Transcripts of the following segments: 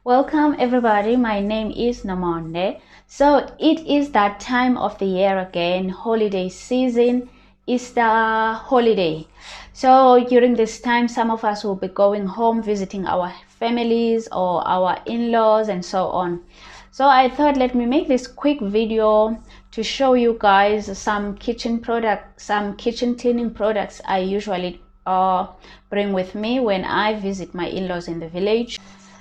Welcome everybody, my name is Namonde. So it is that time of the year again, holiday season, Easter holiday. So during this time, some of us will be going home, visiting our families or our in-laws and so on. So I thought let me make this quick video to show you guys some kitchen cleaning products I usually bring with me when I visit my in-laws in the village.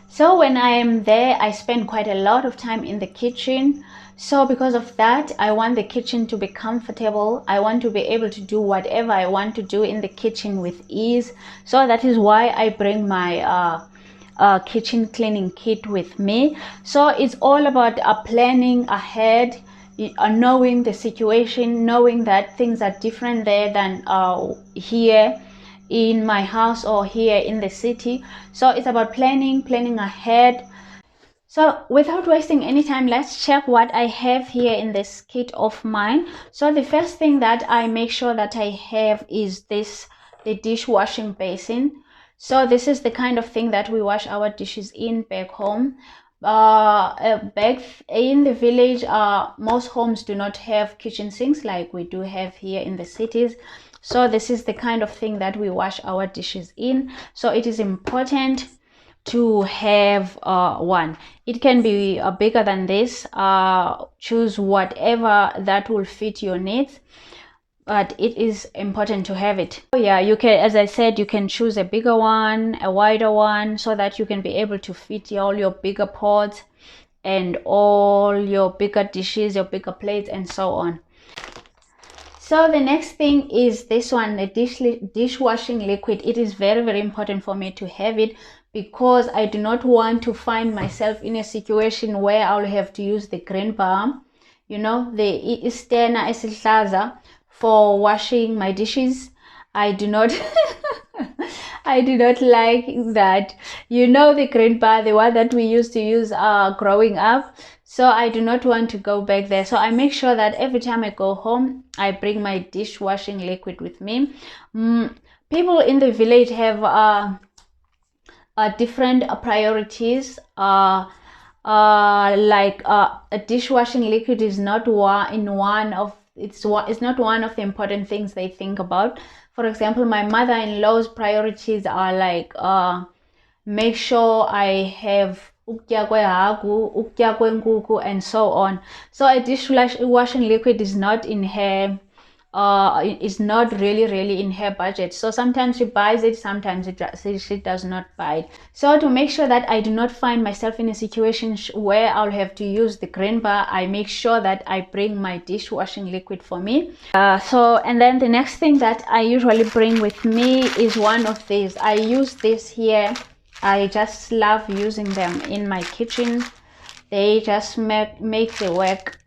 So when I am there, I spend quite a lot of time in the kitchen. So because of that, I want the kitchen to be comfortable. I want to be able to do whatever I want to do in the kitchen with ease. So that is why I bring my kitchen cleaning kit with me. So it's all about planning ahead, knowing the situation, knowing that things are different there than here in my house or here in the city. So it's about planning ahead. So without wasting any time, let's check what I have here in this kit of mine. So the first thing that I make sure that I have is the dishwashing basin. So this is the kind of thing that we wash our dishes in back home. Back in the village, most homes do not have kitchen sinks like we do have here in the cities. So this is the kind of thing that we wash our dishes in. So it is important to have one. It can be bigger than this. Choose whatever that will fit your needs, but it is important to have it. So yeah, you can, as I said, you can choose a bigger one, a wider one, so that you can be able to fit all your bigger pots and all your bigger dishes, your bigger plates and so on. So the next thing is this one, the dishwashing liquid. It is very important for me to have it because I do not want to find myself in a situation where I'll have to use the green bar, you know, the Istena Esihlaza, for washing my dishes. I do not I do not like that, you know, the green bar, the one that we used to use growing up. So I do not want to go back there. So I make sure that every time I go home, I bring my dishwashing liquid with me. People in the village have different priorities. A dishwashing liquid is not it's not one of the important things they think about. For example, my mother-in-law's priorities are like make sure I have ukutya kwehagu, ukutya kwenkuku, and so on. So a dishwashing liquid is not in her is not really in her budget. So sometimes she buys it, sometimes she does not buy it. So to make sure that I do not find myself in a situation where I'll have to use the green bar, I make sure that I bring my dishwashing liquid for me. And then the next thing that I usually bring with me is one of these. I use this here. I just love using them in my kitchen. They just make the work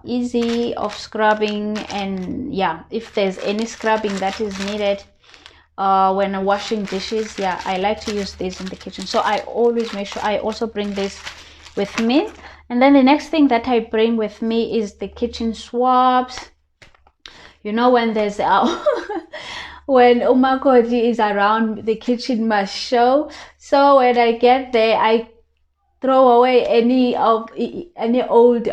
easy of scrubbing, and yeah, if there's any scrubbing that is needed when washing dishes, yeah, I like to use this in the kitchen. So I always make sure I also bring this with me. And then the next thing that I bring with me is the kitchen swabs. You know, when there's when umakoti is around, the kitchen must show. So when I get there, I throw away any old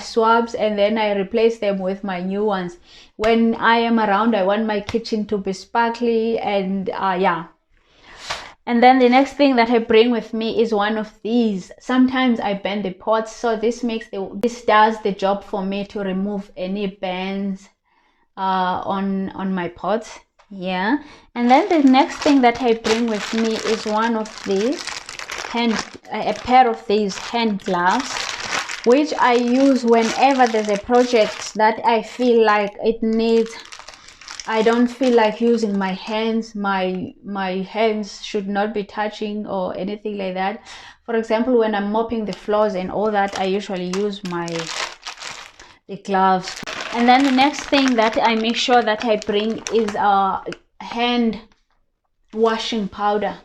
swabs, and then I replace them with my new ones. When I am around, I want my kitchen to be sparkly, and yeah. And then the next thing that I bring with me is one of these. Sometimes I bend the pots, so this does the job for me to remove any bends on my pots. Yeah. And then the next thing that I bring with me is one of these a pair of these hand gloves, which I use whenever there's a project that I feel like I don't feel like using my hands. My hands should not be touching or anything like that. For example, when I'm mopping the floors and all that, I usually use the gloves. And then the next thing that I make sure that I bring is hand washing powder,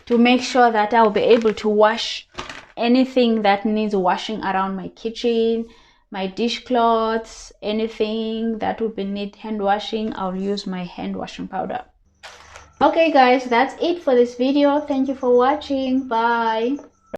to make sure that I'll be able to wash anything that needs washing around my kitchen, my dishcloths, anything that would need hand washing. I'll use my hand washing powder. Okay guys, that's it for this video. Thank you for watching. Bye.